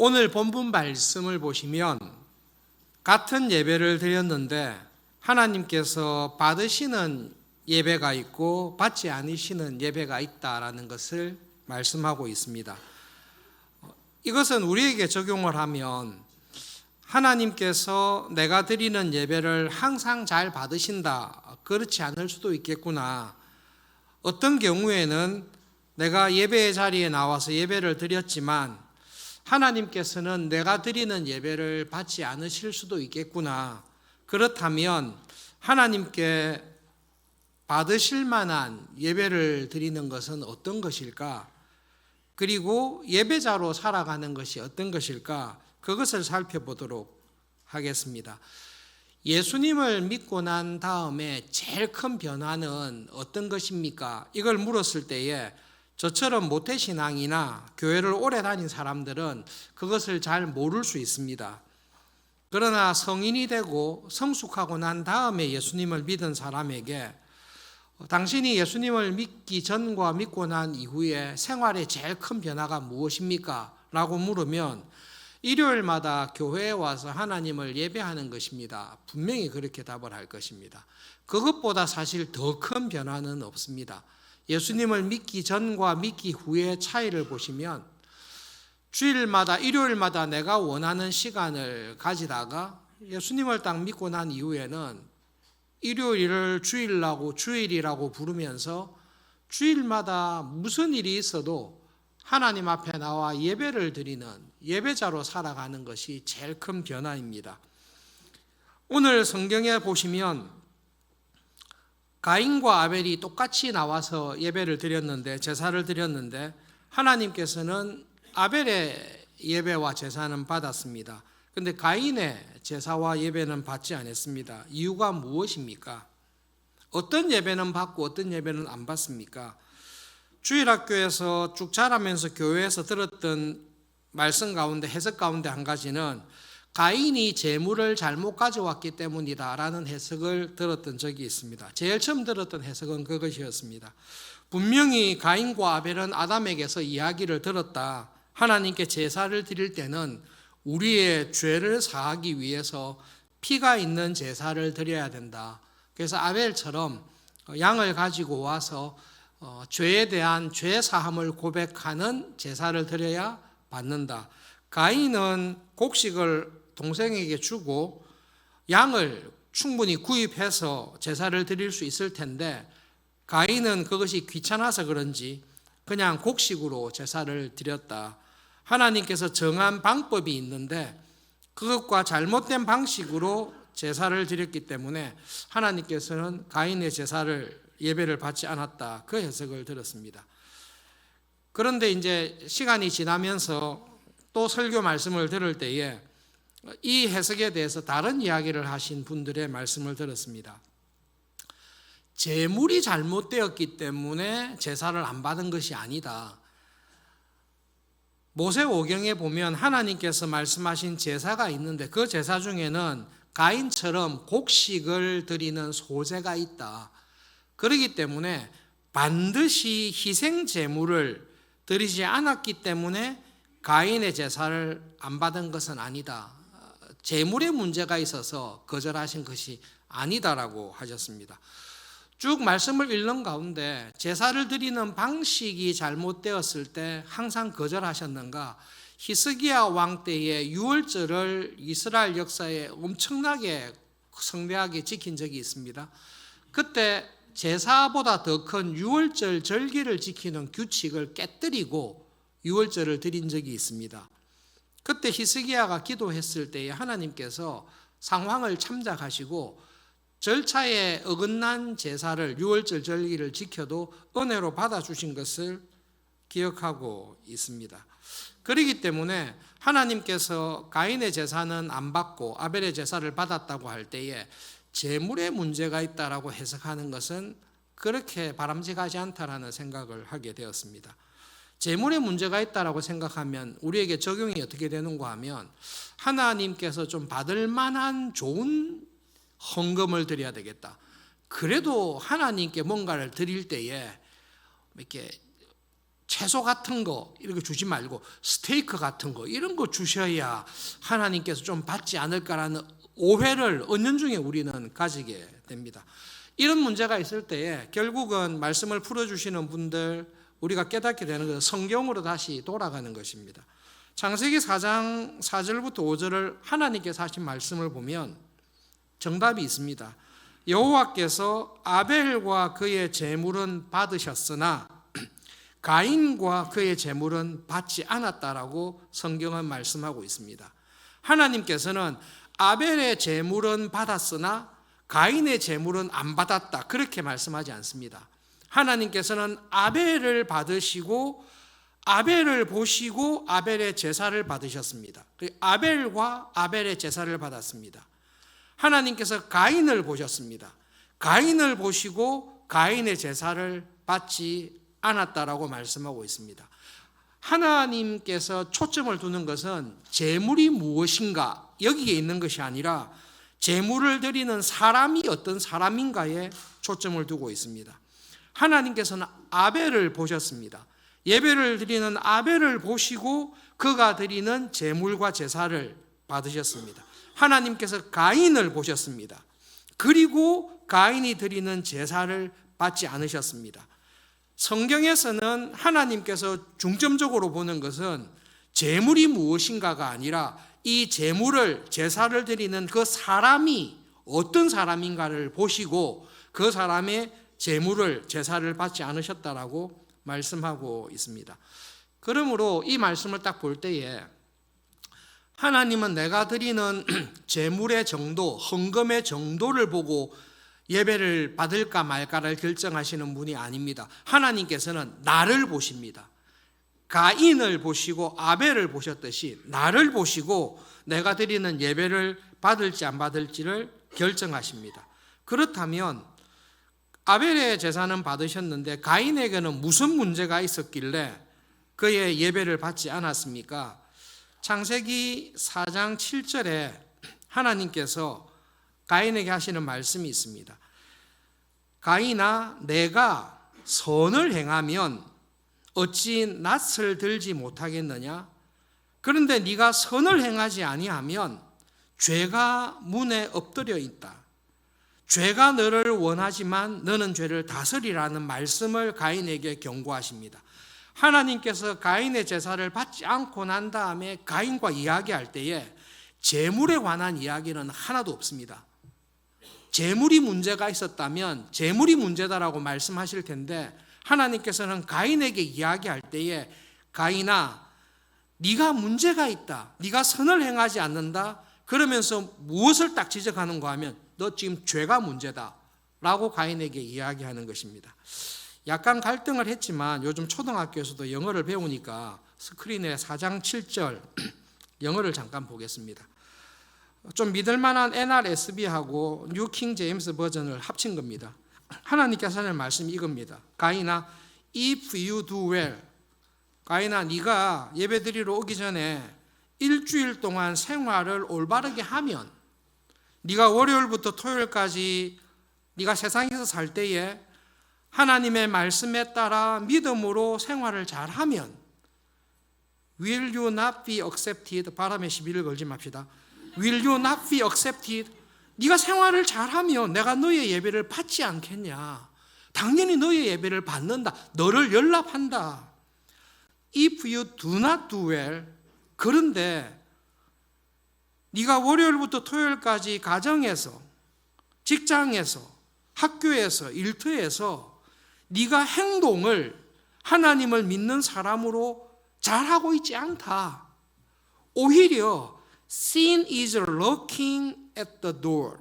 오늘 본문 말씀을 보시면 같은 예배를 드렸는데 하나님께서 받으시는 예배가 있고 받지 않으시는 예배가 있다라는 것을 말씀하고 있습니다. 이것은 우리에게 적용을 하면 하나님께서 내가 드리는 예배를 항상 잘 받으신다, 그렇지 않을 수도 있겠구나. 어떤 경우에는 내가 예배의 자리에 나와서 예배를 드렸지만 하나님께서는 내가 드리는 예배를 받지 않으실 수도 있겠구나. 그렇다면 하나님께 받으실 만한 예배를 드리는 것은 어떤 것일까? 그리고 예배자로 살아가는 것이 어떤 것일까? 그것을 살펴보도록 하겠습니다. 예수님을 믿고 난 다음에 제일 큰 변화는 어떤 것입니까? 이걸 물었을 때에 저처럼 모태신앙이나 교회를 오래 다닌 사람들은 그것을 잘 모를 수 있습니다. 그러나 성인이 되고 성숙하고 난 다음에 예수님을 믿은 사람에게 당신이 예수님을 믿기 전과 믿고 난 이후에 생활의 제일 큰 변화가 무엇입니까? 라고 물으면 일요일마다 교회에 와서 하나님을 예배하는 것입니다. 분명히 그렇게 답을 할 것입니다. 그것보다 사실 더 큰 변화는 없습니다. 예수님을 믿기 전과 믿기 후의 차이를 보시면 주일마다 일요일마다 내가 원하는 시간을 가지다가 예수님을 딱 믿고 난 이후에는 일요일을 주일이라고 부르면서 주일마다 무슨 일이 있어도 하나님 앞에 나와 예배를 드리는 예배자로 살아가는 것이 제일 큰 변화입니다. 오늘 성경에 보시면 가인과 아벨이 똑같이 나와서 예배를 드렸는데, 제사를 드렸는데 하나님께서는 아벨의 예배와 제사는 받았습니다. 그런데 가인의 제사와 예배는 받지 않았습니다. 이유가 무엇입니까? 어떤 예배는 받고 어떤 예배는 안 받습니까? 주일학교에서 쭉 자라면서 교회에서 들었던 말씀 가운데, 해석 가운데 한 가지는 가인이 재물을 잘못 가져왔기 때문이다라는 해석을 들었던 적이 있습니다. 제일 처음 들었던 해석은 그것이었습니다. 분명히 가인과 아벨은 아담에게서 이야기를 들었다. 하나님께 제사를 드릴 때는 우리의 죄를 사하기 위해서 피가 있는 제사를 드려야 된다. 그래서 아벨처럼 양을 가지고 와서 죄에 대한 죄 사함을 고백하는 제사를 드려야 받는다. 가인은 곡식을 동생에게 주고 양을 충분히 구입해서 제사를 드릴 수 있을 텐데 가인은 그것이 귀찮아서 그런지 그냥 곡식으로 제사를 드렸다. 하나님께서 정한 방법이 있는데 그것과 잘못된 방식으로 제사를 드렸기 때문에 하나님께서는 가인의 예배를 받지 않았다. 그 해석을 들었습니다. 그런데 이제 시간이 지나면서 또 설교 말씀을 들을 때에 이 해석에 대해서 다른 이야기를 하신 분들의 말씀을 들었습니다. 제물이 잘못되었기 때문에 제사를 안 받은 것이 아니다. 모세오경에 보면 하나님께서 말씀하신 제사가 있는데 그 제사 중에는 가인처럼 곡식을 드리는 소제가 있다. 그렇기 때문에 반드시 희생 제물을 드리지 않았기 때문에 가인의 제사를 안 받은 것은 아니다. 제물의 문제가 있어서 거절하신 것이 아니다라고 하셨습니다. 쭉 말씀을 읽는 가운데 제사를 드리는 방식이 잘못되었을 때 항상 거절하셨는가? 히스기야 왕 때의 유월절을 이스라엘 역사에 엄청나게 성대하게 지킨 적이 있습니다. 그때 제사보다 더 큰 유월절 절기를 지키는 규칙을 깨뜨리고 유월절을 드린 적이 있습니다. 그때 히스기야가 기도했을 때에 하나님께서 상황을 참작하시고 절차에 어긋난 제사를 유월절 절기를 지켜도 은혜로 받아주신 것을 기억하고 있습니다. 그렇기 때문에 하나님께서 가인의 제사는 안 받고 아벨의 제사를 받았다고 할 때에 제물의 문제가 있다라고 해석하는 것은 그렇게 바람직하지 않다라는 생각을 하게 되었습니다. 제물의 문제가 있다라고 생각하면 우리에게 적용이 어떻게 되는가 하면 하나님께서 좀 받을 만한 좋은 헌금을 드려야 되겠다. 그래도 하나님께 뭔가를 드릴 때에 이렇게 채소 같은 거 이렇게 주지 말고 스테이크 같은 거 이런 거 주셔야 하나님께서 좀 받지 않을까라는 오해를 은연중에 우리는 가지게 됩니다. 이런 문제가 있을 때에 결국은 말씀을 풀어주시는 분들, 우리가 깨닫게 되는 것은 성경으로 다시 돌아가는 것입니다. 창세기 4장 4절부터 5절을 하나님께서 하신 말씀을 보면 정답이 있습니다. 여호와께서 아벨과 그의 제물은 받으셨으나 가인과 그의 제물은 받지 않았다라고 성경은 말씀하고 있습니다. 하나님께서는 아벨의 제물은 받았으나 가인의 제물은 안 받았다, 그렇게 말씀하지 않습니다. 하나님께서는 아벨을 받으시고 아벨을 보시고 아벨의 제사를 받으셨습니다. 아벨과 아벨의 제사를 받았습니다. 하나님께서 가인을 보셨습니다. 가인을 보시고 가인의 제사를 받지 않았다라고 말씀하고 있습니다. 하나님께서 초점을 두는 것은 제물이 무엇인가 여기에 있는 것이 아니라 제물을 드리는 사람이 어떤 사람인가에 초점을 두고 있습니다. 하나님께서는 아벨을 보셨습니다. 예배를 드리는 아벨을 보시고 그가 드리는 제물과 제사를 받으셨습니다. 하나님께서 가인을 보셨습니다. 그리고 가인이 드리는 제사를 받지 않으셨습니다. 성경에서는 하나님께서 중점적으로 보는 것은 제물이 무엇인가가 아니라 이 제물을, 제사를 드리는 그 사람이 어떤 사람인가를 보시고 그 사람의 제물을, 제사를 받지 않으셨다라고 말씀하고 있습니다. 그러므로 이 말씀을 딱 볼 때에 하나님은 내가 드리는 제물의 정도, 헌금의 정도를 보고 예배를 받을까 말까를 결정하시는 분이 아닙니다. 하나님께서는 나를 보십니다. 가인을 보시고 아벨을 보셨듯이 나를 보시고 내가 드리는 예배를 받을지 안 받을지를 결정하십니다. 그렇다면 아벨의 제사는 받으셨는데 가인에게는 무슨 문제가 있었길래 그의 예배를 받지 않았습니까? 창세기 4장 7절에 하나님께서 가인에게 하시는 말씀이 있습니다. 가인아, 내가 선을 행하면 어찌 낯을 들지 못하겠느냐? 그런데 네가 선을 행하지 아니하면 죄가 문에 엎드려 있다. 죄가 너를 원하지만 너는 죄를 다스리라는 말씀을 가인에게 경고하십니다. 하나님께서 가인의 제사를 받지 않고 난 다음에 가인과 이야기할 때에 제물에 관한 이야기는 하나도 없습니다. 제물이 문제가 있었다면 제물이 문제다라고 말씀하실 텐데 하나님께서는 가인에게 이야기할 때에 가인아, 네가 문제가 있다. 네가 선을 행하지 않는다. 그러면서 무엇을 딱 지적하는가 하면 너 지금 죄가 문제다 라고 가인에게 이야기하는 것입니다. 약간 갈등을 했지만 요즘 초등학교에서도 영어를 배우니까 스크린에 4장 7절 영어를 잠깐 보겠습니다. 좀 믿을만한 NRSV하고 뉴 킹 제임스 버전을 합친 겁니다. 하나님께서 하는 말씀이 이겁니다. 가인아, if you do well, 가인아, 네가 예배드리러 오기 전에 일주일 동안 생활을 올바르게 하면, 네가 월요일부터 토요일까지 네가 세상에서 살 때에 하나님의 말씀에 따라 믿음으로 생활을 잘하면 will you not be accepted? 바람에 시비를 걸지 맙시다. will you not be accepted? 네가 생활을 잘하면 내가 너의 예배를 받지 않겠냐? 당연히 너의 예배를 받는다. 너를 연락한다. If you do not do well, 그런데 네가 월요일부터 토요일까지 가정에서, 직장에서, 학교에서, 일터에서 네가 행동을 하나님을 믿는 사람으로 잘하고 있지 않다. 오히려 sin is lurking at the door.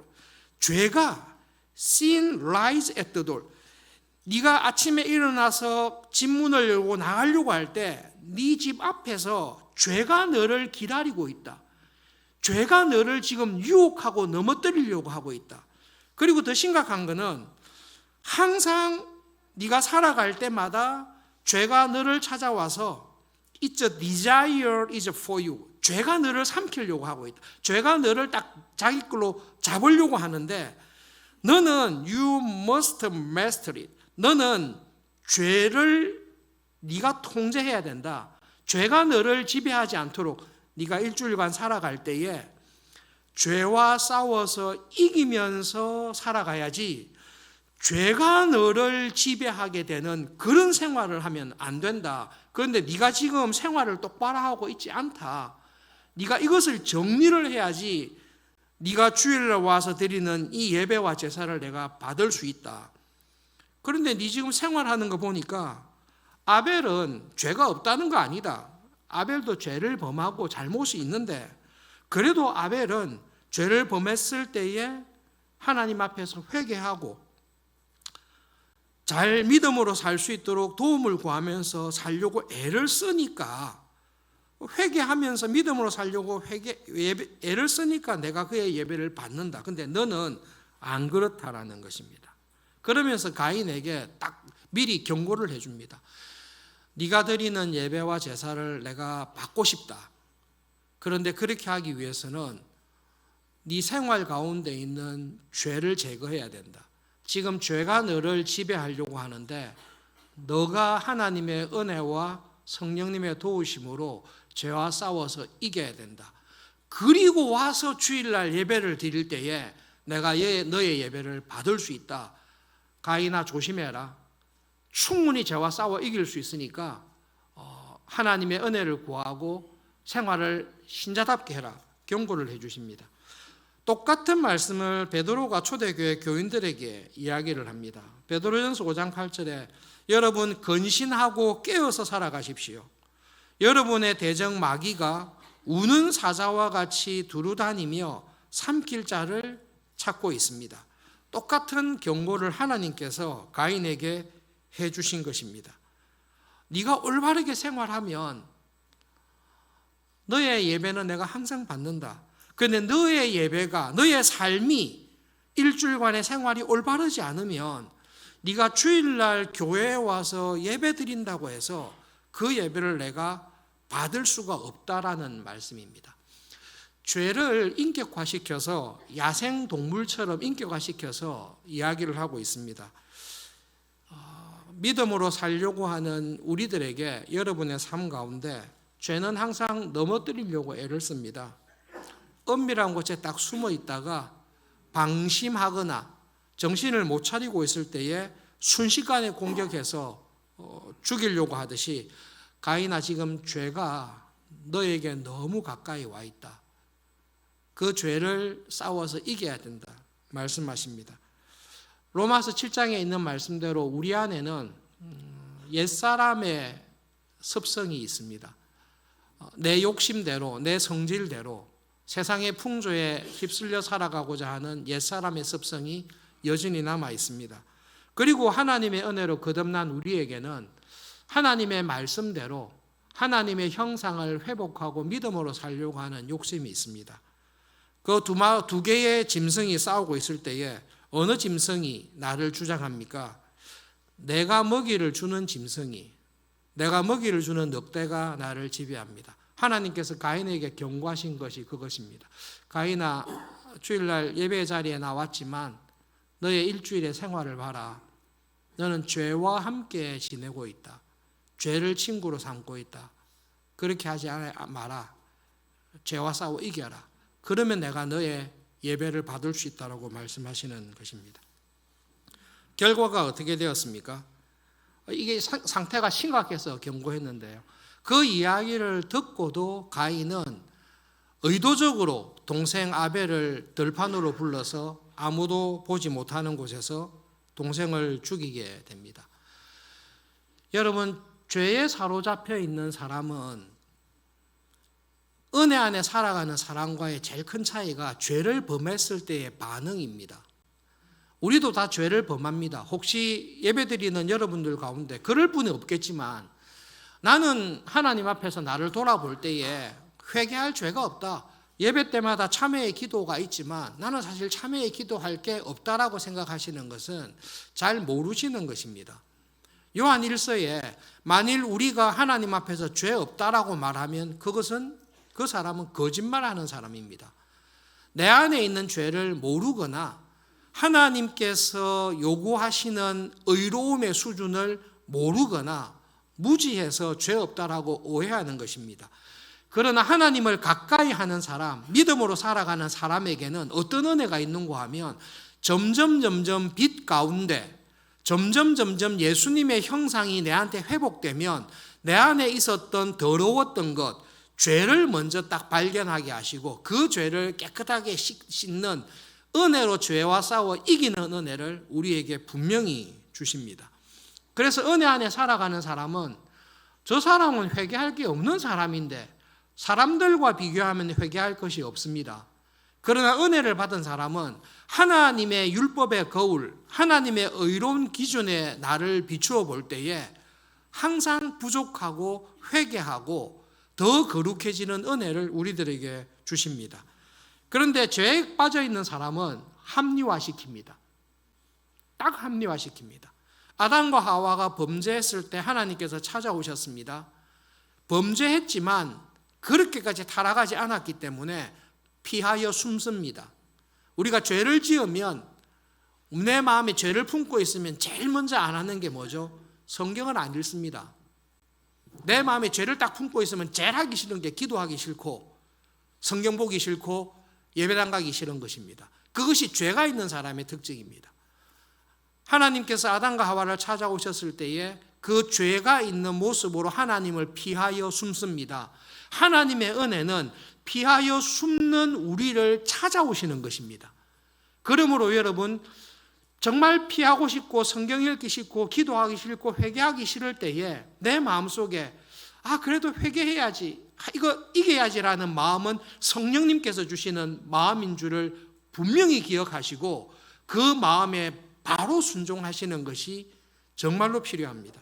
죄가 sin lies at the door. 네가 아침에 일어나서 집 문을 열고 나가려고 할 때 네 집 앞에서 죄가 너를 기다리고 있다. 죄가 너를 지금 유혹하고 넘어뜨리려고 하고 있다. 그리고 더 심각한 거는 항상 네가 살아갈 때마다 죄가 너를 찾아와서 It's a desire is for you. 죄가 너를 삼키려고 하고 있다. 죄가 너를 딱 자기 걸로 잡으려고 하는데 너는 you must master it. 너는 죄를 네가 통제해야 된다. 죄가 너를 지배하지 않도록 네가 일주일간 살아갈 때에 죄와 싸워서 이기면서 살아가야지, 죄가 너를 지배하게 되는 그런 생활을 하면 안 된다. 그런데 네가 지금 생활을 똑바로 하고 있지 않다. 네가 이것을 정리를 해야지 네가 주일날 와서 드리는 이 예배와 제사를 내가 받을 수 있다. 그런데 네 지금 생활하는 거 보니까 아벨은 죄가 없다는 거 아니다. 아벨도 죄를 범하고 잘못이 있는데, 그래도 아벨은 죄를 범했을 때에 하나님 앞에서 회개하고 잘 믿음으로 살 수 있도록 도움을 구하면서 살려고 애를 쓰니까, 회개하면서 믿음으로 살려고 애를 쓰니까 내가 그의 예배를 받는다. 근데 너는 안 그렇다라는 것입니다. 그러면서 가인에게 딱 미리 경고를 해줍니다. 네가 드리는 예배와 제사를 내가 받고 싶다. 그런데 그렇게 하기 위해서는 네 생활 가운데 있는 죄를 제거해야 된다. 지금 죄가 너를 지배하려고 하는데 너가 하나님의 은혜와 성령님의 도우심으로 죄와 싸워서 이겨야 된다. 그리고 와서 주일날 예배를 드릴 때에 내가 너의 예배를 받을 수 있다. 가인아, 조심해라. 충분히 죄와 싸워 이길 수 있으니까 하나님의 은혜를 구하고 생활을 신자답게 해라. 경고를 해 주십니다. 똑같은 말씀을 베드로가 초대교회 교인들에게 이야기를 합니다. 베드로전서 5장 8절에 여러분 근신하고 깨어서 살아가십시오. 여러분의 대적 마귀가 우는 사자와 같이 두루다니며 삼킬 자를 찾고 있습니다. 똑같은 경고를 하나님께서 가인에게 해 주신 것입니다. 네가 올바르게 생활하면 너의 예배는 내가 항상 받는다. 그런데 너의 예배가, 너의 삶이 일주일간의 생활이 올바르지 않으면 네가 주일날 교회에 와서 예배 드린다고 해서 그 예배를 내가 받을 수가 없다라는 말씀입니다. 죄를 인격화시켜서 야생동물처럼 인격화시켜서 이야기를 하고 있습니다. 믿음으로 살려고 하는 우리들에게 여러분의 삶 가운데 죄는 항상 넘어뜨리려고 애를 씁니다. 은밀한 곳에 딱 숨어 있다가 방심하거나 정신을 못 차리고 있을 때에 순식간에 공격해서 죽이려고 하듯이 가인아, 지금 죄가 너에게 너무 가까이 와 있다. 그 죄를 싸워서 이겨야 된다 말씀하십니다. 로마서 7장에 있는 말씀대로 우리 안에는 옛사람의 습성이 있습니다. 내 욕심대로, 내 성질대로 세상의 풍조에 휩쓸려 살아가고자 하는 옛사람의 습성이 여전히 남아 있습니다. 그리고 하나님의 은혜로 거듭난 우리에게는 하나님의 말씀대로 하나님의 형상을 회복하고 믿음으로 살려고 하는 욕심이 있습니다. 그 두 개의 짐승이 싸우고 있을 때에 어느 짐승이 나를 주장합니까? 내가 먹이를 주는 짐승이, 내가 먹이를 주는 늑대가 나를 지배합니다. 하나님께서 가인에게 경고하신 것이 그것입니다. 가인아, 주일날 예배 자리에 나왔지만 너의 일주일의 생활을 봐라. 너는 죄와 함께 지내고 있다. 죄를 친구로 삼고 있다. 그렇게 하지 마라. 죄와 싸워 이겨라. 그러면 내가 너의 예배를 받을 수 있다라고 말씀하시는 것입니다. 결과가 어떻게 되었습니까? 이게 상태가 심각해서 경고했는데요. 그 이야기를 듣고도 가인은 의도적으로 동생 아벨을 들판으로 불러서 아무도 보지 못하는 곳에서 동생을 죽이게 됩니다. 여러분, 죄에 사로잡혀 있는 사람은 은혜 안에 살아가는 사람과의 제일 큰 차이가 죄를 범했을 때의 반응입니다. 우리도 다 죄를 범합니다. 혹시 예배드리는 여러분들 가운데 그럴 분이 없겠지만 나는 하나님 앞에서 나를 돌아볼 때에 회개할 죄가 없다. 예배 때마다 참회의 기도가 있지만 나는 사실 참회의 기도할 게 없다라고 생각하시는 것은 잘 모르시는 것입니다. 요한 1서에 만일 우리가 하나님 앞에서 죄 없다라고 말하면 그것은 그 사람은 거짓말하는 사람입니다. 내 안에 있는 죄를 모르거나 하나님께서 요구하시는 의로움의 수준을 모르거나 무지해서 죄 없다라고 오해하는 것입니다. 그러나 하나님을 가까이 하는 사람, 믿음으로 살아가는 사람에게는 어떤 은혜가 있는가 하면 점점 빛 가운데 점점 예수님의 형상이 내한테 회복되면 내 안에 있었던 더러웠던 것, 죄를 먼저 딱 발견하게 하시고 그 죄를 깨끗하게 씻는 은혜로 죄와 싸워 이기는 은혜를 우리에게 분명히 주십니다. 그래서 은혜 안에 살아가는 사람은 저 사람은 회개할 게 없는 사람인데 사람들과 비교하면 회개할 것이 없습니다. 그러나 은혜를 받은 사람은 하나님의 율법의 거울, 하나님의 의로운 기준에 나를 비추어 볼 때에 항상 부족하고 회개하고 더 거룩해지는 은혜를 우리들에게 주십니다. 그런데 죄에 빠져 있는 사람은 합리화시킵니다. 딱 합리화시킵니다. 아담과 하와가 범죄했을 때 하나님께서 찾아오셨습니다. 범죄했지만 그렇게까지 타락하지 않았기 때문에 피하여 숨습니다. 우리가 죄를 지으면 내 마음에 죄를 품고 있으면 제일 먼저 안 하는 게 뭐죠? 성경을 안 읽습니다. 내 마음에 죄를 딱 품고 있으면 제일 하기 싫은 게 기도하기 싫고 성경 보기 싫고 예배당 가기 싫은 것입니다. 그것이 죄가 있는 사람의 특징입니다. 하나님께서 아담과 하와를 찾아오셨을 때에 그 죄가 있는 모습으로 하나님을 피하여 숨습니다. 하나님의 은혜는 피하여 숨는 우리를 찾아오시는 것입니다. 그러므로 여러분 정말 피하고 싶고 성경 읽기 싫고 기도하기 싫고 회개하기 싫을 때에 내 마음속에 그래도 회개해야지, 이거 이겨야지라는 마음은 성령님께서 주시는 마음인 줄을 분명히 기억하시고 그 마음에 바로 순종하시는 것이 정말로 필요합니다.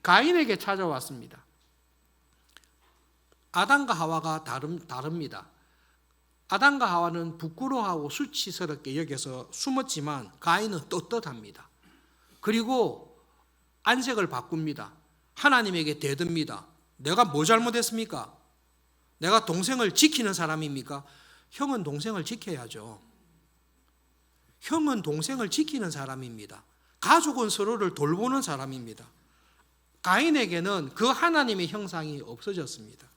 가인에게 찾아왔습니다. 아담과 하와가 다릅니다. 아담과 하와는 부끄러워하고 수치스럽게 여겨서 숨었지만 가인은 떳떳합니다. 그리고 안색을 바꿉니다. 하나님에게 대듭니다. 내가 뭐 잘못했습니까? 내가 동생을 지키는 사람입니까? 형은 동생을 지켜야죠. 형은 동생을 지키는 사람입니다. 가족은 서로를 돌보는 사람입니다. 가인에게는 그 하나님의 형상이 없어졌습니다.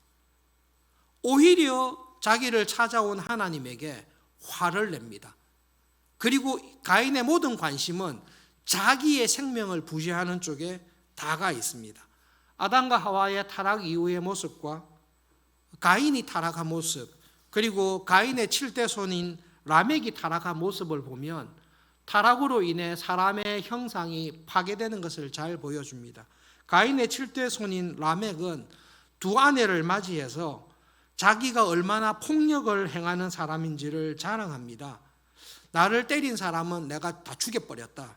오히려 자기를 찾아온 하나님에게 화를 냅니다. 그리고 가인의 모든 관심은 자기의 생명을 부지하는 쪽에 다가 있습니다. 아담과 하와의 타락 이후의 모습과 가인이 타락한 모습, 그리고 가인의 7대 손인 라멕이 타락한 모습을 보면 타락으로 인해 사람의 형상이 파괴되는 것을 잘 보여줍니다. 가인의 7대 손인 라멕은 두 아내를 맞이해서 자기가 얼마나 폭력을 행하는 사람인지를 자랑합니다. 나를 때린 사람은 내가 다 죽여버렸다.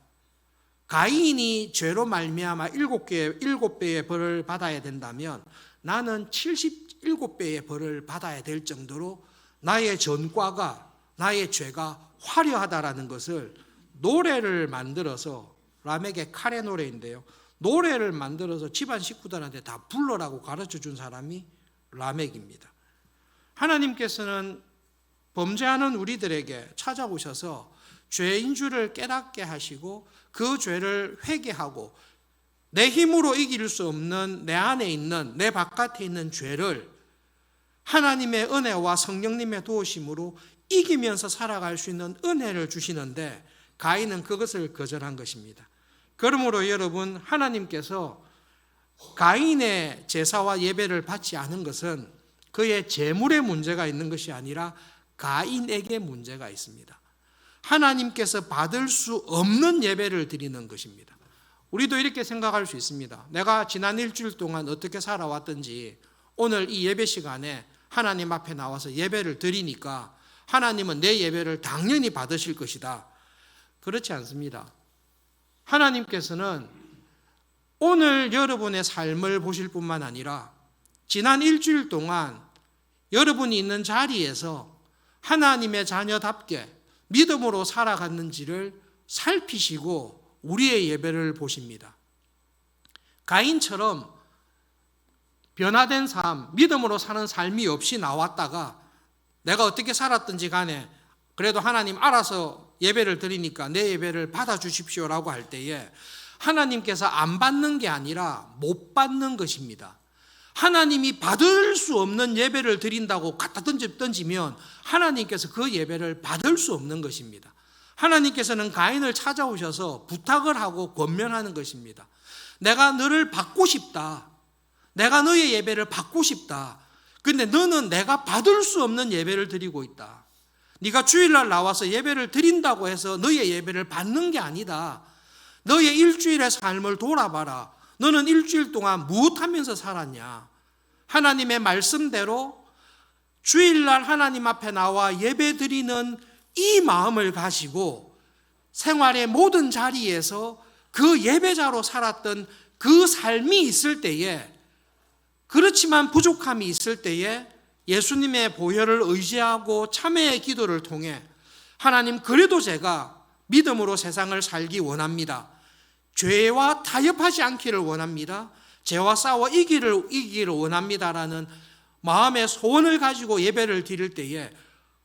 가인이 죄로 말미암아 7배의 벌을 받아야 된다면 나는 77배의 벌을 받아야 될 정도로 나의 전과가, 나의 죄가 화려하다라는 것을 노래를 만들어서, 라멕의 카레 노래인데요, 노래를 만들어서 집안 식구들한테 다 불러라고 가르쳐 준 사람이 라멕입니다. 하나님께서는 범죄하는 우리들에게 찾아오셔서 죄인 줄을 깨닫게 하시고 그 죄를 회개하고 내 힘으로 이길 수 없는 내 안에 있는, 내 바깥에 있는 죄를 하나님의 은혜와 성령님의 도우심으로 이기면서 살아갈 수 있는 은혜를 주시는데 가인은 그것을 거절한 것입니다. 그러므로 여러분, 하나님께서 가인의 제사와 예배를 받지 않은 것은 그의 재물에 문제가 있는 것이 아니라 가인에게 문제가 있습니다. 하나님께서 받을 수 없는 예배를 드리는 것입니다. 우리도 이렇게 생각할 수 있습니다. 내가 지난 일주일 동안 어떻게 살아왔든지 오늘 이 예배 시간에 하나님 앞에 나와서 예배를 드리니까 하나님은 내 예배를 당연히 받으실 것이다. 그렇지 않습니다. 하나님께서는 오늘 여러분의 삶을 보실 뿐만 아니라 지난 일주일 동안 여러분이 있는 자리에서 하나님의 자녀답게 믿음으로 살아갔는지를 살피시고 우리의 예배를 보십니다. 가인처럼 변화된 삶, 믿음으로 사는 삶이 없이 나왔다가 내가 어떻게 살았든지 간에 그래도 하나님 알아서 예배를 드리니까 내 예배를 받아주십시오라고 할 때에 하나님께서 안 받는 게 아니라 못 받는 것입니다. 하나님이 받을 수 없는 예배를 드린다고 갖다 던지면 하나님께서 그 예배를 받을 수 없는 것입니다. 하나님께서는 가인을 찾아오셔서 부탁을 하고 권면하는 것입니다. 내가 너를 받고 싶다. 내가 너의 예배를 받고 싶다. 근데 너는 내가 받을 수 없는 예배를 드리고 있다. 네가 주일날 나와서 예배를 드린다고 해서 너의 예배를 받는 게 아니다. 너의 일주일의 삶을 돌아봐라. 너는 일주일 동안 무엇하면서 살았냐? 하나님의 말씀대로 주일날 하나님 앞에 나와 예배 드리는 이 마음을 가지고 생활의 모든 자리에서 그 예배자로 살았던 그 삶이 있을 때에, 그렇지만 부족함이 있을 때에 예수님의 보혈을 의지하고 참회의 기도를 통해 하나님, 그래도 제가 믿음으로 세상을 살기 원합니다. 죄와 타협하지 않기를 원합니다. 죄와 싸워 이기기를 원합니다라는 마음의 소원을 가지고 예배를 드릴 때에,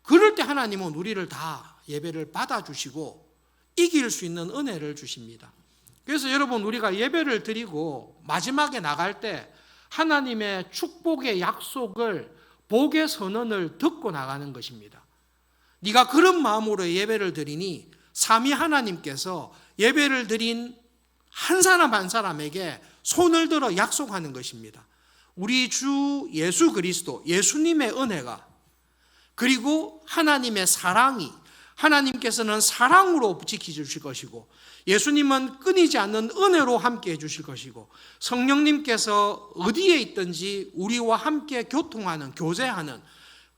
그럴 때 하나님은 우리를 다 예배를 받아주시고 이길 수 있는 은혜를 주십니다. 그래서 여러분, 우리가 예배를 드리고 마지막에 나갈 때 하나님의 축복의 약속을, 복의 선언을 듣고 나가는 것입니다. 네가 그런 마음으로 예배를 드리니 삼위 하나님께서 예배를 드린 한 사람 한 사람에게 손을 들어 약속하는 것입니다. 우리 주 예수 그리스도, 예수님의 은혜가, 그리고 하나님의 사랑이, 하나님께서는 사랑으로 지켜주실 것이고 예수님은 끊이지 않는 은혜로 함께 해주실 것이고 성령님께서 어디에 있든지 우리와 함께 교통하는, 교제하는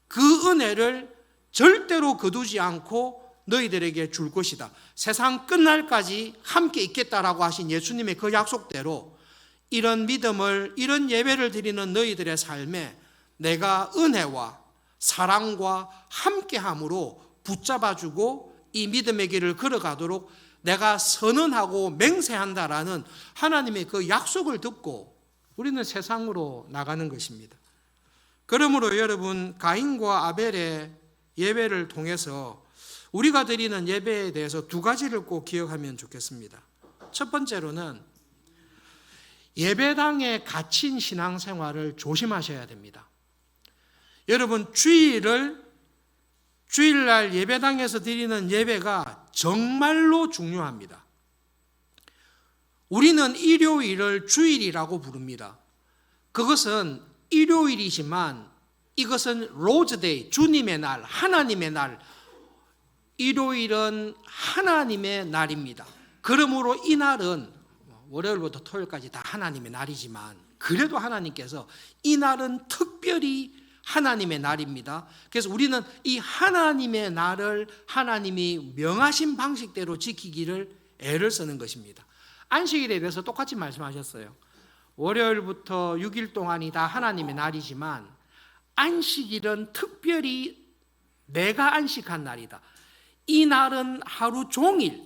그 은혜를 절대로 거두지 않고 너희들에게 줄 것이다. 세상 끝날까지 함께 있겠다라고 하신 예수님의 그 약속대로 이런 믿음을, 이런 예배를 드리는 너희들의 삶에 내가 은혜와 사랑과 함께함으로 붙잡아주고 이 믿음의 길을 걸어가도록 내가 선언하고 맹세한다라는 하나님의 그 약속을 듣고 우리는 세상으로 나가는 것입니다. 그러므로 여러분, 가인과 아벨의 예배를 통해서 우리가 드리는 예배에 대해서 두 가지를 꼭 기억하면 좋겠습니다. 첫 번째로는 예배당에 갇힌 신앙생활을 조심하셔야 됩니다. 여러분, 주일날 예배당에서 드리는 예배가 정말로 중요합니다. 우리는 일요일을 주일이라고 부릅니다. 그것은 일요일이지만 이것은 로즈데이, 주님의 날, 하나님의 날. 일요일은 하나님의 날입니다. 그러므로 이 날은 월요일부터 토요일까지 다 하나님의 날이지만 그래도 하나님께서 이 날은 특별히 하나님의 날입니다. 그래서 우리는 이 하나님의 날을 하나님이 명하신 방식대로 지키기를 애를 쓰는 것입니다. 안식일에 대해서 똑같이 말씀하셨어요. 월요일부터 6일 동안이 다 하나님의 날이지만 안식일은 특별히 내가 안식한 날이다. 이 날은 하루 종일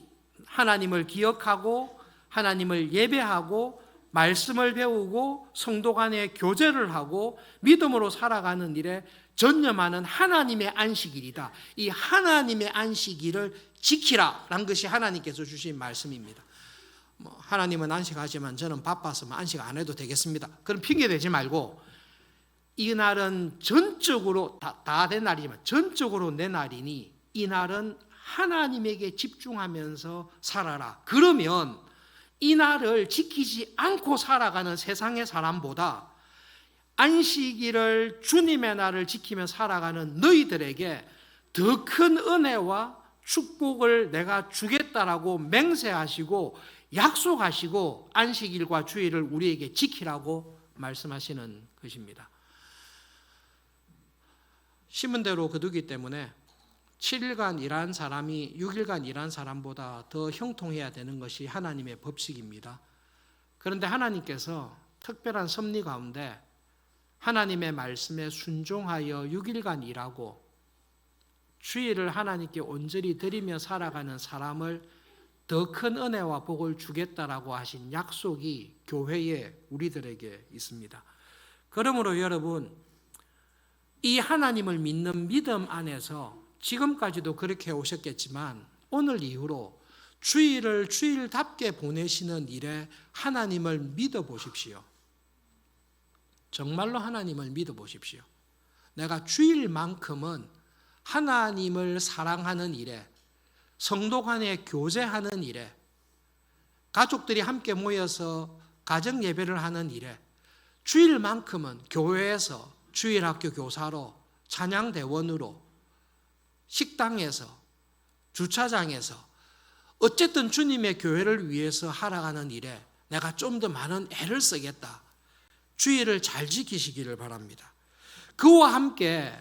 하나님을 기억하고 하나님을 예배하고 말씀을 배우고 성도 간에 교제를 하고 믿음으로 살아가는 일에 전념하는 하나님의 안식일이다. 이 하나님의 안식일을 지키라라는 것이 하나님께서 주신 말씀입니다. 하나님은 안식하지만 저는 바빠서 안식 안 해도 되겠습니다. 그럼 핑계 대지 말고 이 날은 전적으로 다 된 날이지만 전적으로 내 날이니 이 날은 하나님에게 집중하면서 살아라. 그러면 이 날을 지키지 않고 살아가는 세상의 사람보다 안식일을, 주님의 날을 지키며 살아가는 너희들에게 더 큰 은혜와 축복을 내가 주겠다라고 맹세하시고 약속하시고 안식일과 주일을 우리에게 지키라고 말씀하시는 것입니다. 심은 대로 거두기 때문에 7일간 일한 사람이 6일간 일한 사람보다 더 형통해야 되는 것이 하나님의 법칙입니다. 그런데 하나님께서 특별한 섭리 가운데 하나님의 말씀에 순종하여 6일간 일하고 주일을 하나님께 온전히 드리며 살아가는 사람을 더 큰 은혜와 복을 주겠다라고 하신 약속이 교회에 우리들에게 있습니다. 그러므로 여러분, 이 하나님을 믿는 믿음 안에서 지금까지도 그렇게 오셨겠지만 오늘 이후로 주일을 주일답게 보내시는 일에 하나님을 믿어보십시오. 정말로 하나님을 믿어보십시오. 내가 주일만큼은 하나님을 사랑하는 일에, 성도 간에 교제하는 일에, 가족들이 함께 모여서 가정 예배를 하는 일에, 주일만큼은 교회에서 주일학교 교사로, 찬양대원으로, 식당에서, 주차장에서 어쨌든 주님의 교회를 위해서 살아가는 일에 내가 좀 더 많은 애를 쓰겠다. 주일을 잘 지키시기를 바랍니다. 그와 함께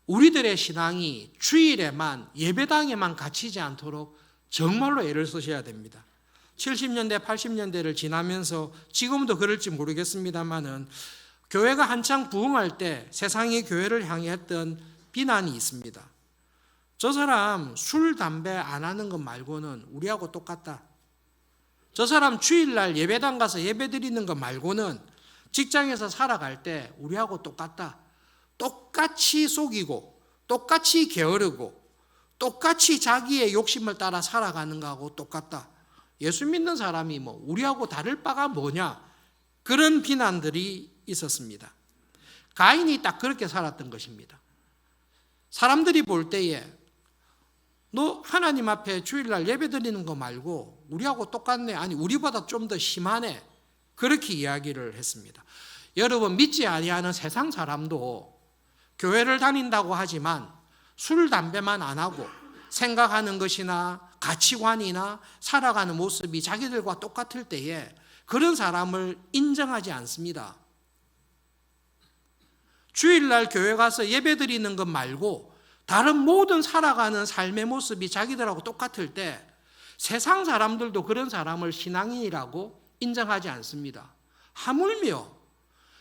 우리들의 신앙이 주일에만, 예배당에만 갇히지 않도록 정말로 애를 쓰셔야 됩니다. 70년대, 80년대를 지나면서 지금도 그럴지 모르겠습니다만은 교회가 한창 부흥할 때 세상이 교회를 향해 했던 비난이 있습니다. 저 사람 술, 담배 안 하는 것 말고는 우리하고 똑같다. 저 사람 주일날 예배당 가서 예배 드리는 것 말고는 직장에서 살아갈 때 우리하고 똑같다. 똑같이 속이고 똑같이 게으르고 똑같이 자기의 욕심을 따라 살아가는 거하고 똑같다. 예수 믿는 사람이 뭐 우리하고 다를 바가 뭐냐, 그런 비난들이 있었습니다. 가인이 딱 그렇게 살았던 것입니다. 사람들이 볼 때에 너 하나님 앞에 주일날 예배 드리는 거 말고 우리하고 똑같네, 아니 우리보다 좀 더 심하네, 그렇게 이야기를 했습니다. 여러분, 믿지 아니하는 세상 사람도 교회를 다닌다고 하지만 술, 담배만 안 하고 생각하는 것이나 가치관이나 살아가는 모습이 자기들과 똑같을 때에 그런 사람을 인정하지 않습니다. 주일날 교회 가서 예배 드리는 것 말고 다른 모든 살아가는 삶의 모습이 자기들하고 똑같을 때 세상 사람들도 그런 사람을 신앙인이라고 인정하지 않습니다. 하물며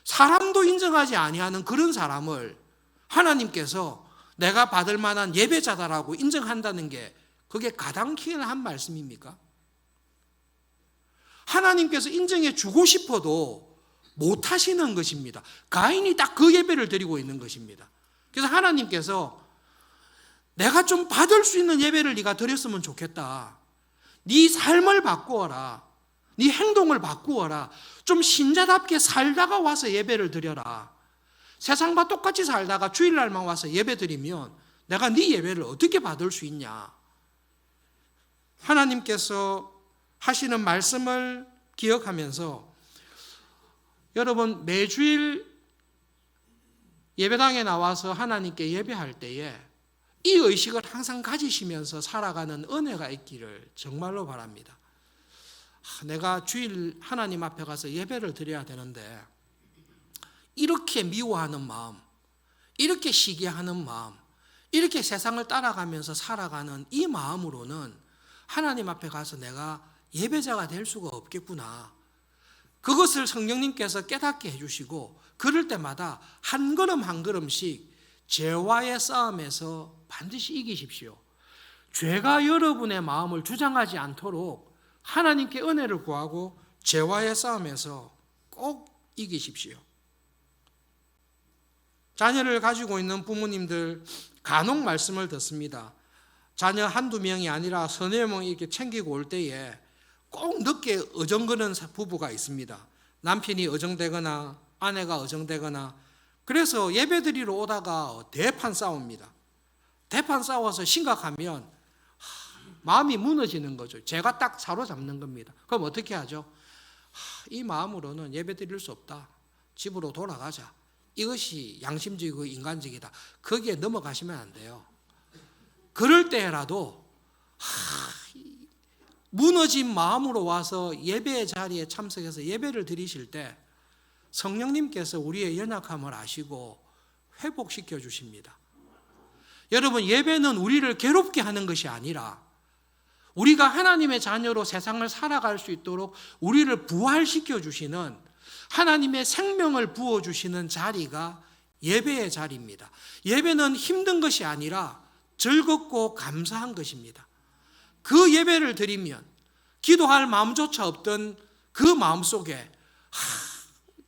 사람도 인정하지 아니하는 그런 사람을 하나님께서 내가 받을 만한 예배자다라고 인정한다는 게 그게 가당키나 한 말씀입니까? 하나님께서 인정해 주고 싶어도 못 하시는 것입니다. 가인이 딱 그 예배를 드리고 있는 것입니다. 그래서 하나님께서 내가 좀 받을 수 있는 예배를 네가 드렸으면 좋겠다. 네 삶을 바꾸어라. 네 행동을 바꾸어라. 좀 신자답게 살다가 와서 예배를 드려라. 세상과 똑같이 살다가 주일날만 와서 예배 드리면 내가 네 예배를 어떻게 받을 수 있냐. 하나님께서 하시는 말씀을 기억하면서 여러분, 매주일 예배당에 나와서 하나님께 예배할 때에 이 의식을 항상 가지시면서 살아가는 은혜가 있기를 정말로 바랍니다. 내가 주일 하나님 앞에 가서 예배를 드려야 되는데 이렇게 미워하는 마음, 이렇게 시기하는 마음, 이렇게 세상을 따라가면서 살아가는 이 마음으로는 하나님 앞에 가서 내가 예배자가 될 수가 없겠구나. 그것을 성령님께서 깨닫게 해주시고 그럴 때마다 한 걸음 한 걸음씩 죄와의 싸움에서 반드시 이기십시오. 죄가 여러분의 마음을 주장하지 않도록 하나님께 은혜를 구하고 죄와의 싸움에서 꼭 이기십시오. 자녀를 가지고 있는 부모님들 간혹 말씀을 듣습니다. 자녀 한두 명이 아니라 서너 명 이렇게 챙기고 올 때에 꼭 늦게 어정거리는 부부가 있습니다. 남편이 어정되거나 아내가 어정되거나, 그래서 예배드리러 오다가 대판 싸웁니다. 대판 싸워서 심각하면 마음이 무너지는 거죠. 제가 딱 사로잡는 겁니다. 그럼 어떻게 하죠? 이 마음으로는 예배드릴 수 없다. 집으로 돌아가자. 이것이 양심적이고 인간적이다. 거기에 넘어가시면 안 돼요. 그럴 때라도 무너진 마음으로 와서 예배의 자리에 참석해서 예배를 드리실 때 성령님께서 우리의 연약함을 아시고 회복시켜 주십니다. 여러분, 예배는 우리를 괴롭게 하는 것이 아니라 우리가 하나님의 자녀로 세상을 살아갈 수 있도록 우리를 부활시켜 주시는, 하나님의 생명을 부어주시는 자리가 예배의 자리입니다. 예배는 힘든 것이 아니라 즐겁고 감사한 것입니다. 그 예배를 드리면 기도할 마음조차 없던 그 마음속에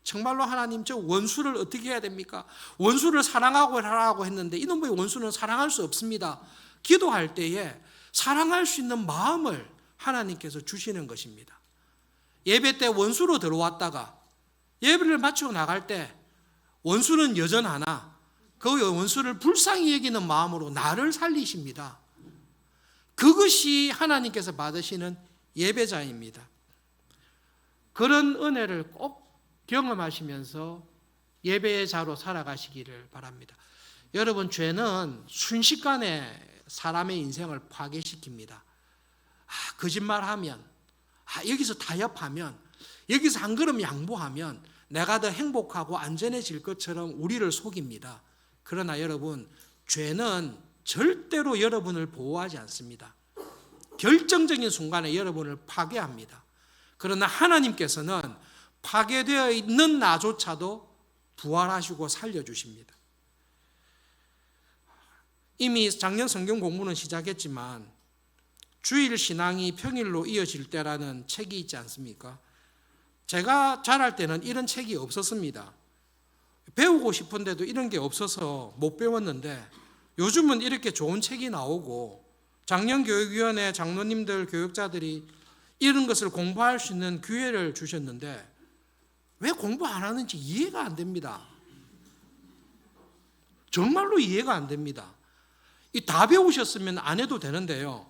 정말로 하나님, 저 원수를 어떻게 해야 됩니까? 원수를 사랑하고 하라고 했는데 이놈의 원수는 사랑할 수 없습니다. 기도할 때에 사랑할 수 있는 마음을 하나님께서 주시는 것입니다. 예배 때 원수로 들어왔다가 예배를 마치고 나갈 때 원수는 여전하나 그 원수를 불쌍히 여기는 마음으로 나를 살리십니다. 그것이 하나님께서 받으시는 예배자입니다. 그런 은혜를 꼭 경험하시면서 예배의 자로 살아가시기를 바랍니다. 여러분, 죄는 순식간에 사람의 인생을 파괴시킵니다. 거짓말하면, 여기서 타협하면, 여기서 한 걸음 양보하면 내가 더 행복하고 안전해질 것처럼 우리를 속입니다. 그러나 여러분, 죄는 절대로 여러분을 보호하지 않습니다. 결정적인 순간에 여러분을 파괴합니다. 그러나 하나님께서는 파괴되어 있는 나조차도 부활하시고 살려주십니다. 이미 작년 성경 공부는 시작했지만 주일 신앙이 평일로 이어질 때라는 책이 있지 않습니까? 제가 자랄 때는 이런 책이 없었습니다. 배우고 싶은데도 이런 게 없어서 못 배웠는데 요즘은 이렇게 좋은 책이 나오고 장년교육위원회 장로님들 교육자들이 이런 것을 공부할 수 있는 기회를 주셨는데 왜 공부 안 하는지 이해가 안 됩니다. 정말로 이해가 안 됩니다. 다 배우셨으면 안 해도 되는데요.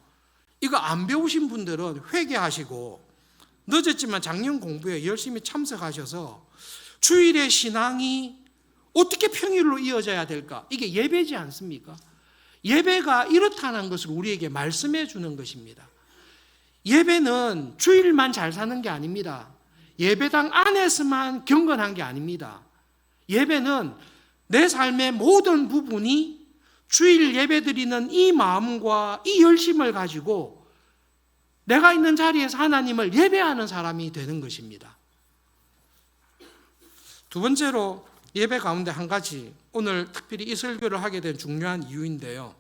이거 안 배우신 분들은 회개하시고 늦었지만 작년 공부에 열심히 참석하셔서 주일의 신앙이 어떻게 평일로 이어져야 될까? 이게 예배지 않습니까? 예배가 이렇다는 것을 우리에게 말씀해 주는 것입니다. 예배는 주일만 잘 사는 게 아닙니다. 예배당 안에서만 경건한 게 아닙니다. 예배는 내 삶의 모든 부분이 주일 예배드리는 이 마음과 이 열심을 가지고 내가 있는 자리에서 하나님을 예배하는 사람이 되는 것입니다. 두 번째로 예배 가운데 한 가지, 오늘 특별히 이 설교를 하게 된 중요한 이유인데요.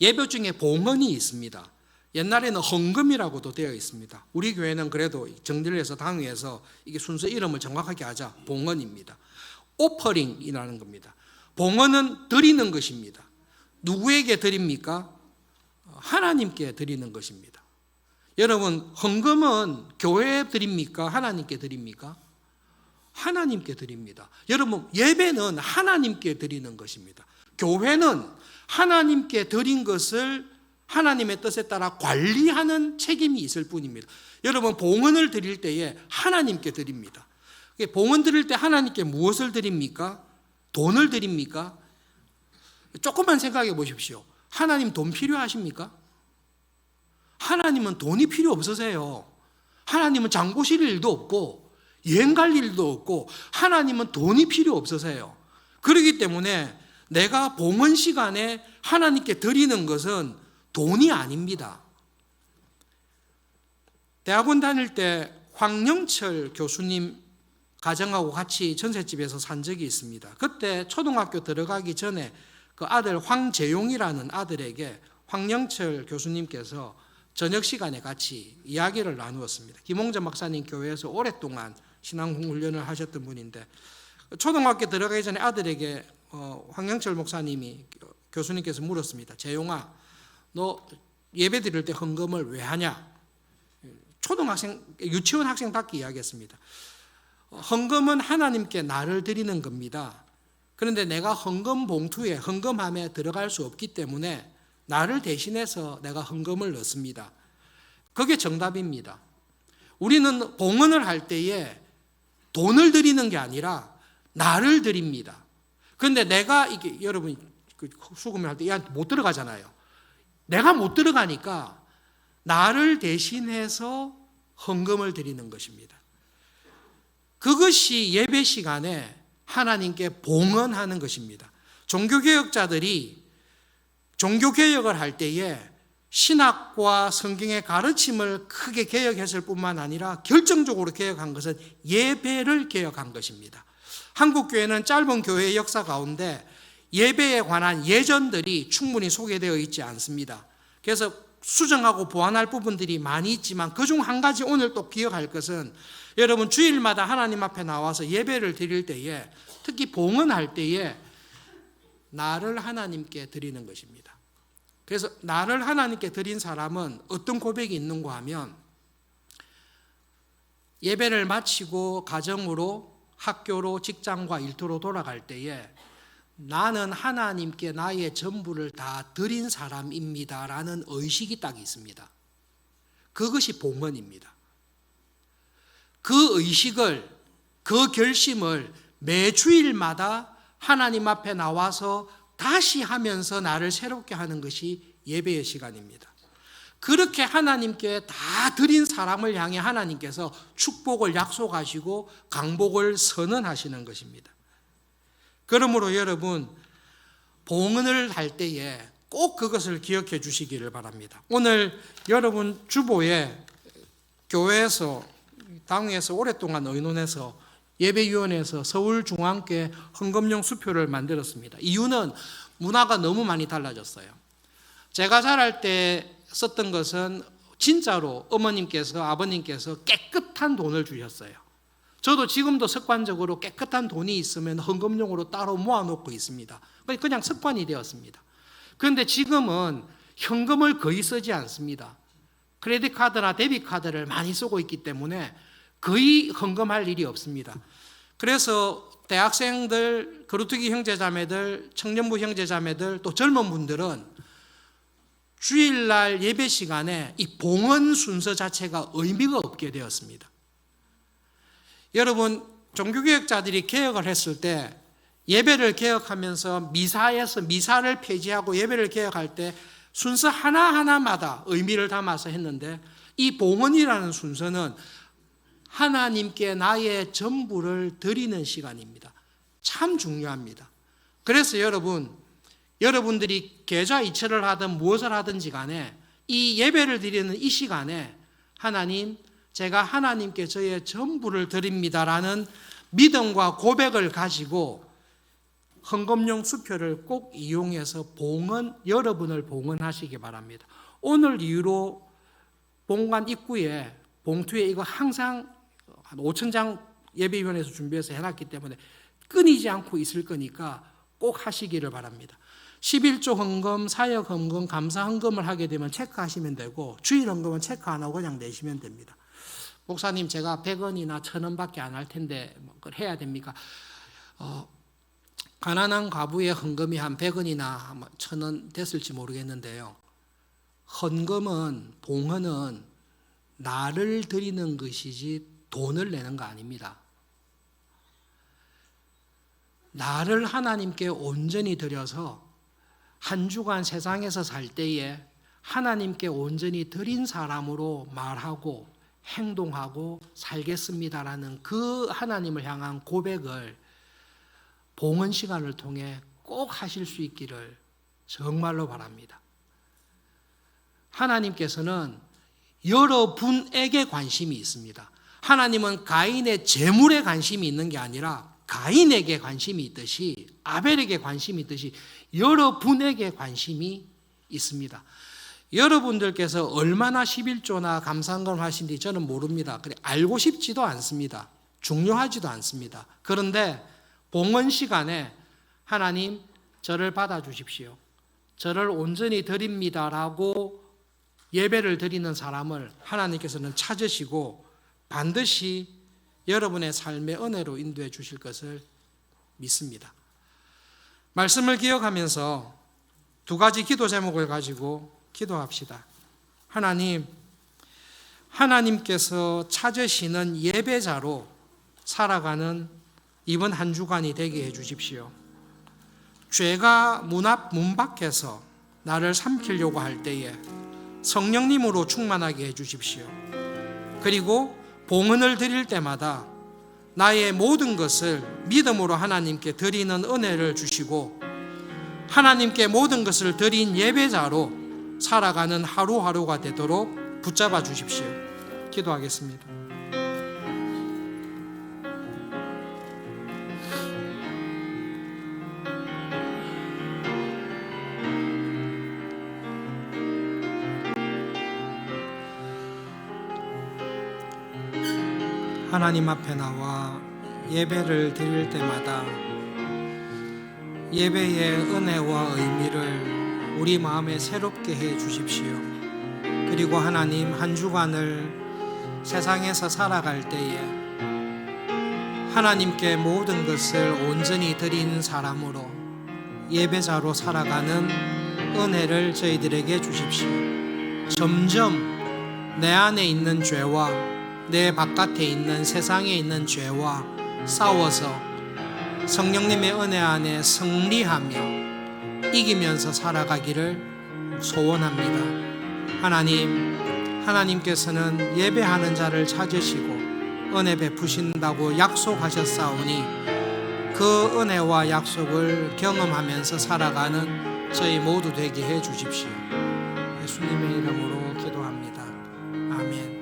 예배 중에 봉헌이 있습니다. 옛날에는 헌금이라고도 되어 있습니다. 우리 교회는 그래도 정리를 해서 당회에서 이게 순서 이름을 정확하게 하자. 봉헌입니다. 오퍼링이라는 겁니다. 봉헌은 드리는 것입니다. 누구에게 드립니까? 하나님께 드리는 것입니다. 여러분, 헌금은 교회에 드립니까? 하나님께 드립니까? 하나님께 드립니다. 여러분, 예배는 하나님께 드리는 것입니다. 교회는 하나님께 드린 것을 하나님의 뜻에 따라 관리하는 책임이 있을 뿐입니다. 여러분, 봉헌을 드릴 때에 하나님께 드립니다. 봉헌 드릴 때 하나님께 무엇을 드립니까? 돈을 드립니까? 조금만 생각해 보십시오. 하나님 돈 필요하십니까? 하나님은 돈이 필요 없으세요. 하나님은 장 보실 일도 없고 여행 갈 일도 없고 하나님은 돈이 필요 없으세요. 그렇기 때문에 내가 봉헌 시간에 하나님께 드리는 것은 돈이 아닙니다. 대학원 다닐 때 황영철 교수님 가정하고 같이 전셋집에서 산 적이 있습니다. 그때 초등학교 들어가기 전에 그 아들 황재용이라는 아들에게 황영철 교수님께서 저녁 시간에 같이 이야기를 나누었습니다. 김홍전 박사님 교회에서 오랫동안 신앙훈련을 하셨던 분인데 초등학교 들어가기 전에 아들에게 황영철 목사님이 교수님께서 물었습니다. 재용아, 너 예배 드릴 때 헌금을 왜 하냐? 초등학생, 유치원 학생답게 이야기했습니다. 헌금은 하나님께 나를 드리는 겁니다. 그런데 내가 헌금 봉투에 헌금함에 들어갈 수 없기 때문에 나를 대신해서 내가 헌금을 넣습니다. 그게 정답입니다. 우리는 봉헌을 할 때에 돈을 드리는 게 아니라 나를 드립니다. 그런데 내가 이게 여러분 수금을 할 때 얘한테 못 들어가잖아요. 내가 못 들어가니까 나를 대신해서 헌금을 드리는 것입니다. 그것이 예배 시간에 하나님께 봉헌하는 것입니다. 종교개혁자들이 종교개혁을 할 때에 신학과 성경의 가르침을 크게 개혁했을 뿐만 아니라 결정적으로 개혁한 것은 예배를 개혁한 것입니다. 한국교회는 짧은 교회의 역사 가운데 예배에 관한 예전들이 충분히 소개되어 있지 않습니다. 그래서 수정하고 보완할 부분들이 많이 있지만 그중 한 가지 오늘 또 기억할 것은 여러분 주일마다 하나님 앞에 나와서 예배를 드릴 때에 특히 봉헌할 때에 나를 하나님께 드리는 것입니다. 그래서 나를 하나님께 드린 사람은 어떤 고백이 있는가 하면, 예배를 마치고 가정으로, 학교로, 직장과 일터로 돌아갈 때에 나는 하나님께 나의 전부를 다 드린 사람입니다 라는 의식이 딱 있습니다. 그것이 봉헌입니다. 그 의식을, 그 결심을 매 주일마다 하나님 앞에 나와서 다시 하면서 나를 새롭게 하는 것이 예배의 시간입니다. 그렇게 하나님께 다 드린 사람을 향해 하나님께서 축복을 약속하시고 강복을 선언하시는 것입니다. 그러므로 여러분, 봉헌을 할 때에 꼭 그것을 기억해 주시기를 바랍니다. 오늘 여러분 주보에 교회에서, 당에서 오랫동안 의논해서 예배위원회에서 서울중앙교회 헌금용 수표를 만들었습니다. 이유는 문화가 너무 많이 달라졌어요. 제가 자랄 때 썼던 것은 진짜로 어머님께서, 아버님께서 깨끗한 돈을 주셨어요. 저도 지금도 습관적으로 깨끗한 돈이 있으면 헌금용으로 따로 모아놓고 있습니다. 그냥 습관이 되었습니다. 그런데 지금은 현금을 거의 쓰지 않습니다. 크레딧 카드나 데비트 카드를 많이 쓰고 있기 때문에 거의 헌금할 일이 없습니다. 그래서 대학생들, 거루트기 형제자매들, 청년부 형제자매들, 또 젊은 분들은 주일날 예배 시간에 이 봉헌 순서 자체가 의미가 없게 되었습니다. 여러분, 종교개혁자들이 개혁을 했을 때, 예배를 개혁하면서 미사를 폐지하고 예배를 개혁할 때 순서 하나하나마다 의미를 담아서 했는데, 이 봉헌이라는 순서는 하나님께 나의 전부를 드리는 시간입니다. 참 중요합니다. 그래서 여러분들이 계좌 이체를 하든 무엇을 하든지 간에 이 예배를 드리는 이 시간에 하나님, 제가 하나님께 저의 전부를 드립니다라는 믿음과 고백을 가지고 헌금용 수표를 꼭 이용해서 여러분을 봉헌하시기 바랍니다. 오늘 이후로 본관 입구에 봉투에 이거 항상 한 5,000장 예배위원회에서 준비해서 해놨기 때문에 끊이지 않고 있을 거니까 꼭 하시기를 바랍니다. 11조 헌금, 사역 헌금, 감사 헌금을 하게 되면 체크하시면 되고, 주일 헌금은 체크 안 하고 그냥 내시면 됩니다. 목사님, 제가 100원이나 1,000원밖에 안 할 텐데 그걸 해야 됩니까? 가난한 과부의 헌금이 한 100원이나 1,000원 됐을지 모르겠는데요. 헌금은, 봉헌은 나를 드리는 것이지 돈을 내는 거 아닙니다. 나를 하나님께 온전히 드려서 한 주간 세상에서 살 때에 하나님께 온전히 드린 사람으로 말하고 행동하고 살겠습니다라는 그 하나님을 향한 고백을 봉헌 시간을 통해 꼭 하실 수 있기를 정말로 바랍니다. 하나님께서는 여러분에게 관심이 있습니다. 하나님은 가인의 재물에 관심이 있는 게 아니라 가인에게 관심이 있듯이, 아벨에게 관심이 있듯이 여러분에게 관심이 있습니다. 여러분들께서 얼마나 11조나 감사헌금을 하신지 저는 모릅니다. 그래, 알고 싶지도 않습니다. 중요하지도 않습니다. 그런데 봉헌 시간에 하나님, 저를 받아주십시오, 저를 온전히 드립니다라고 예배를 드리는 사람을 하나님께서는 찾으시고 반드시 여러분의 삶의 은혜로 인도해 주실 것을 믿습니다. 말씀을 기억하면서 두 가지 기도 제목을 가지고 기도합시다. 하나님, 하나님께서 찾으시는 예배자로 살아가는 이번 한 주간이 되게 해 주십시오. 죄가 문 밖에서 나를 삼키려고 할 때에 성령님으로 충만하게 해 주십시오. 그리고 봉헌을 드릴 때마다 나의 모든 것을 믿음으로 하나님께 드리는 은혜를 주시고, 하나님께 모든 것을 드린 예배자로 살아가는 하루하루가 되도록 붙잡아 주십시오. 기도하겠습니다. 하나님 앞에 나와 예배를 드릴 때마다 예배의 은혜와 의미를 우리 우리 마음에 새롭게 해 주십시오. 그리고 하나님, 한 주간을 세상에서 살아갈 때에 하나님께 모든 것을 온전히 드린 사람으로, 예배자로 살아가는 은혜를 저희들에게 주십시오. 점점 내 안에 있는 죄와 내 바깥에 있는 세상에 있는 죄와 싸워서 성령님의 은혜 안에 승리하며 이기면서 살아가기를 소원합니다. 하나님께서는 예배하는 자를 찾으시고 은혜 베푸신다고 약속하셨사오니 그 은혜와 약속을 경험하면서 살아가는 저희 모두 되게 해 주십시오. 예수님의 이름으로 기도합니다. 아멘.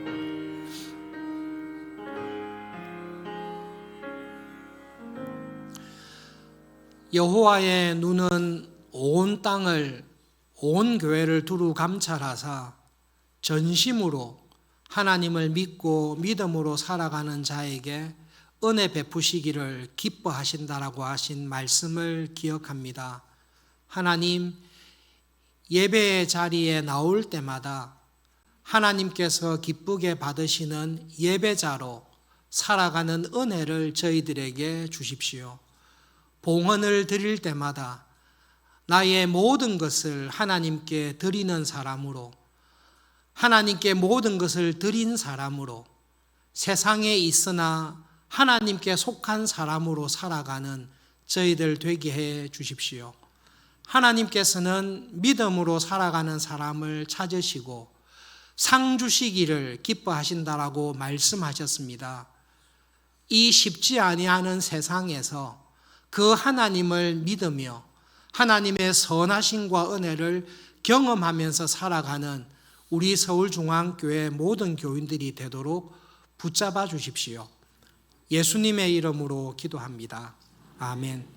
여호와의 눈은 온 땅을, 온 교회를 두루 감찰하사 전심으로 하나님을 믿고 믿음으로 살아가는 자에게 은혜 베푸시기를 기뻐하신다라고 하신 말씀을 기억합니다. 하나님, 예배의 자리에 나올 때마다 하나님께서 기쁘게 받으시는 예배자로 살아가는 은혜를 저희들에게 주십시오. 봉헌을 드릴 때마다 나의 모든 것을 하나님께 드리는 사람으로, 하나님께 모든 것을 드린 사람으로, 세상에 있으나 하나님께 속한 사람으로 살아가는 저희들 되게 해 주십시오. 하나님께서는 믿음으로 살아가는 사람을 찾으시고 상 주시기를 기뻐하신다라고 말씀하셨습니다. 이 쉽지 아니하는 세상에서 그 하나님을 믿으며 하나님의 선하심과 은혜를 경험하면서 살아가는 우리 서울중앙교회 모든 교인들이 되도록 붙잡아 주십시오. 예수님의 이름으로 기도합니다. 아멘.